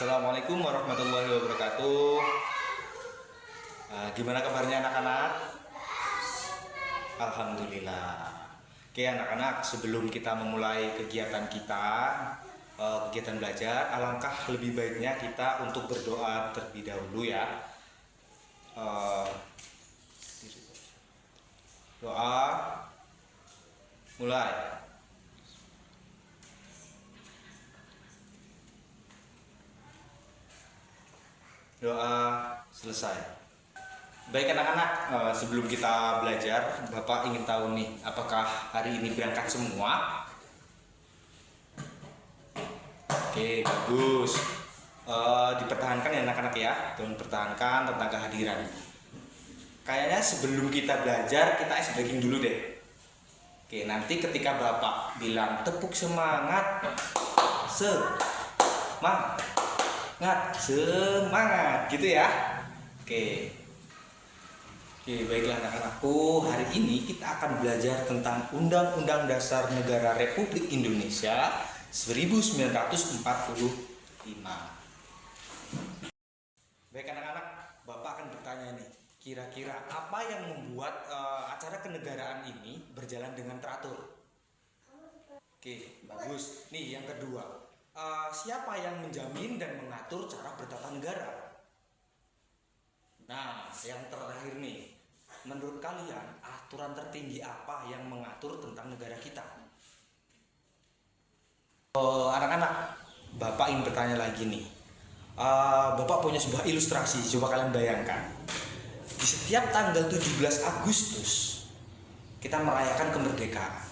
Assalamualaikum warahmatullahi wabarakatuh. Gimana kabarnya anak-anak? Alhamdulillah. Oke anak-anak, sebelum kita memulai kegiatan kita, kegiatan belajar, alangkah lebih baiknya kita untuk berdoa terlebih dahulu ya. Doa mulai. Doa selesai. Baik anak-anak, sebelum kita belajar, Bapak ingin tahu nih, apakah hari ini berangkat semua? Oke, bagus. Dipertahankan ya anak-anak ya, tolong pertahankan tentang kehadiran. Kayaknya sebelum kita belajar, kita ice breaking dulu deh. Oke, nanti ketika Bapak bilang tepuk semangat, semangat gitu ya. Oke, baiklah anak-anakku, hari ini kita akan belajar tentang Undang-Undang Dasar Negara Republik Indonesia 1945. Baik anak-anak, Bapak akan bertanya nih, kira-kira apa yang membuat acara kenegaraan ini berjalan dengan teratur? Oke, bagus. Nih yang kedua, siapa yang menjamin dan mengatur cara bertata negara? Nah, yang terakhir nih, menurut kalian aturan tertinggi apa yang mengatur tentang negara kita? Anak-anak, Bapak ingin bertanya lagi nih. Bapak punya sebuah ilustrasi, coba kalian bayangkan. Di setiap tanggal 17 Agustus kita merayakan kemerdekaan.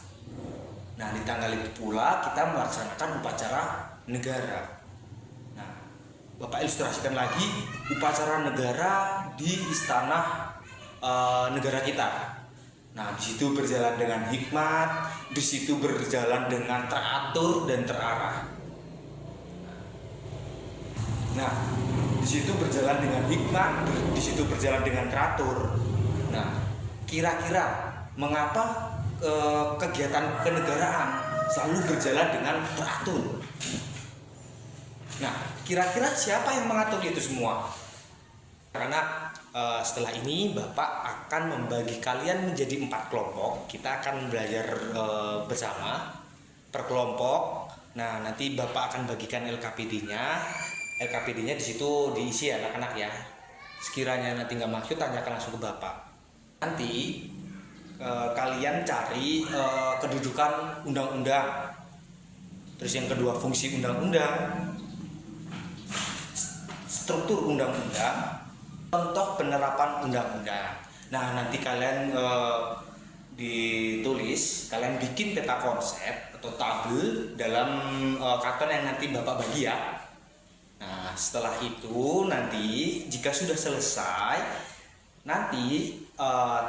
Nah, di tanggal itu pula kita melaksanakan upacara negara. Nah, Bapak ilustrasikan lagi upacara negara di istana negara kita. Nah, di situ berjalan dengan hikmat, di situ berjalan dengan teratur dan terarah. Nah, di situ berjalan dengan hikmat, di situ berjalan dengan teratur. Nah, kira-kira mengapa kegiatan kenegaraan selalu berjalan dengan teratur? Nah, kira-kira siapa yang mengatur itu semua? Karena setelah ini Bapak akan membagi kalian menjadi 4 kelompok. Kita akan belajar bersama per kelompok. Nah, nanti Bapak akan bagikan LKPD-nya. LKPD-nya di situ diisi anak-anak ya. Sekiranya nanti nggak maksud, tanyakan langsung ke Bapak. Nanti kalian cari kedudukan undang-undang. Terus yang kedua fungsi undang-undang, struktur undang-undang, contoh penerapan undang-undang. Nah, nanti kalian ditulis, kalian bikin peta konsep atau tabel dalam karton yang nanti Bapak bagi ya. Nah, setelah itu nanti jika sudah selesai, nanti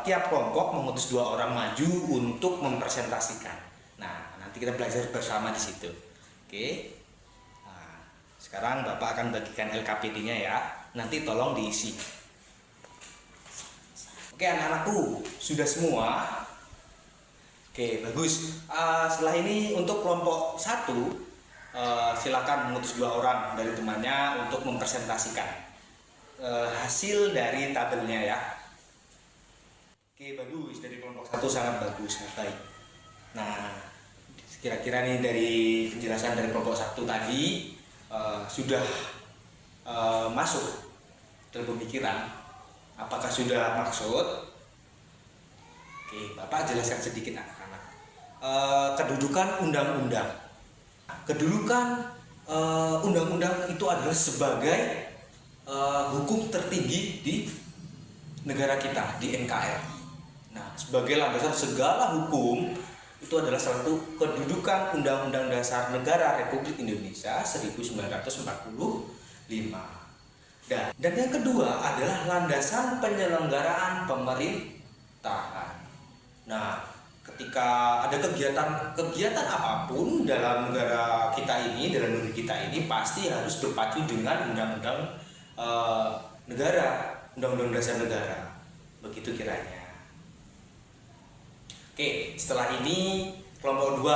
tiap kelompok mengutus 2 orang maju untuk mempresentasikan. Nah, nanti kita belajar bersama di situ. Oke. Nah, sekarang Bapak akan bagikan LKPD-nya ya. Nanti tolong diisi. Oke, anak-anakku, sudah semua? Oke, bagus. Setelah ini untuk kelompok 1, silakan mengutus 2 orang dari temannya untuk mempresentasikan hasil dari tabelnya ya. Oke, bagus, dari kelompok 1 sangat bagus, sangat baik. Nah, kira-kira nih dari penjelasan dari kelompok 1 tadi sudah masuk dalam pemikiran, apakah sudah maksud? Oke, Bapak jelaskan sedikit anak-anak. Kedudukan undang-undang. Kedudukan undang-undang itu adalah sebagai hukum tertinggi di negara kita, di NKRI. Nah, sebagai landasan segala hukum, itu adalah salah satu kedudukan Undang-Undang Dasar Negara Republik Indonesia 1945. Dan yang kedua adalah landasan penyelenggaraan pemerintahan. Nah, ketika ada kegiatan apapun dalam negara kita ini, dalam negeri kita ini, pasti harus berpacu dengan undang-undang negara, undang-undang dasar negara. Begitu kiranya. Oke, setelah ini kelompok 2.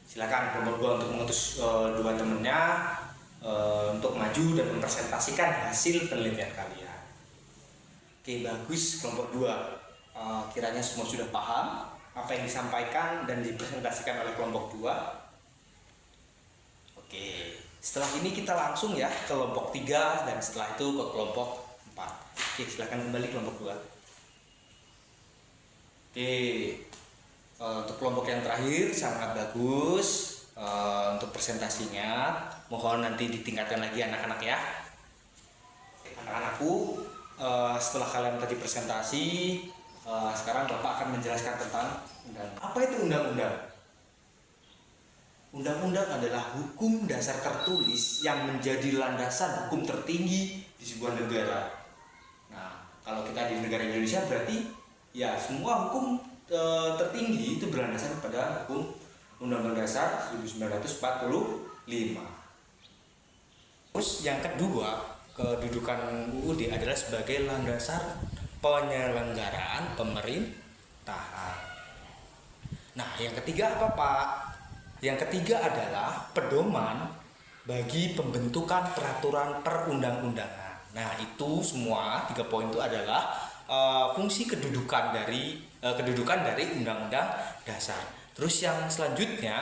Silakan kelompok 2 untuk mengutus 2 temennya untuk maju dan mempresentasikan hasil penelitian kalian. Oke, bagus. Kelompok 2 kiranya semua sudah paham apa yang disampaikan dan dipresentasikan oleh kelompok 2. Oke, setelah ini kita langsung ya ke kelompok 3 dan setelah itu ke kelompok 4. Oke, silakan kembali kelompok 2. Oke, untuk kelompok yang terakhir sangat bagus untuk presentasinya. Mohon nanti ditingkatkan lagi anak-anak ya. Anak-anakku, setelah kalian tadi presentasi, sekarang Bapak akan menjelaskan tentang undang-undang. Apa itu undang-undang? Undang-undang adalah hukum dasar tertulis yang menjadi landasan hukum tertinggi di sebuah negara. Nah, kalau kita di negara Indonesia berarti ya semua hukum tertinggi itu berlandaskan pada hukum Undang-Undang Dasar 1945. Terus yang kedua, kedudukan UUD adalah sebagai landasan penyelenggaraan pemerintahan. Nah, yang ketiga apa, Pak? Yang ketiga adalah pedoman bagi pembentukan peraturan perundang-undangan. Nah, itu semua 3 poin itu adalah fungsi kedudukan dari Undang-Undang Dasar. Terus yang selanjutnya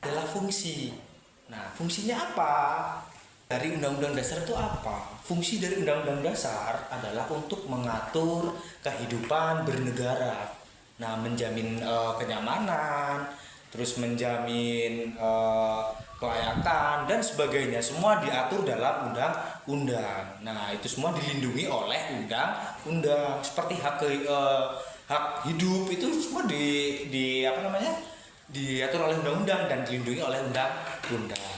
adalah fungsi. Nah, fungsinya apa? Dari Undang-Undang Dasar itu apa? Fungsi dari Undang-Undang Dasar adalah untuk mengatur kehidupan bernegara. Nah, menjamin kenyamanan, terus menjamin kelayakan dan sebagainya. Semua diatur dalam undang-undang. Nah, itu semua dilindungi oleh undang-undang. Seperti hak hidup itu semua diatur oleh undang-undang dan dilindungi oleh undang-undang.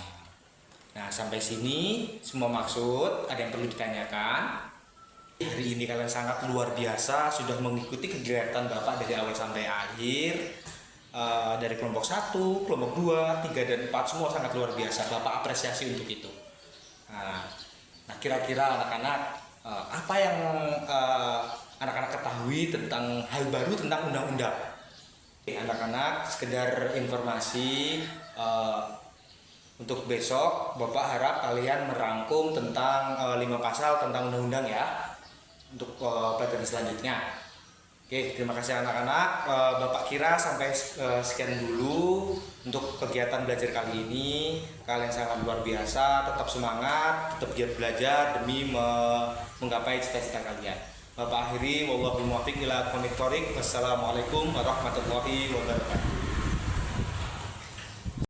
Nah, sampai sini semua maksud. Ada yang perlu ditanyakan? Hari ini kalian sangat luar biasa sudah mengikuti kegiatan Bapak dari awal sampai akhir. Dari kelompok 1, kelompok 2, 3 dan 4 semua sangat luar biasa. Bapak apresiasi untuk itu. Nah, kira-kira anak-anak apa yang anak-anak ketahui tentang hal baru tentang undang-undang? Anak-anak, sekedar informasi untuk besok, Bapak harap kalian merangkum tentang 5 pasal tentang undang-undang ya untuk pelajaran selanjutnya. Oke, terima kasih anak-anak. Bapak kira sampai sekian dulu untuk kegiatan belajar kali ini. Kalian sangat luar biasa, tetap semangat, tetap giat belajar demi menggapai cita-cita kalian. Bapak akhiri, wallahul muwaffiq ila aqwamit thoriq. Wassalamualaikum warahmatullahi wabarakatuh.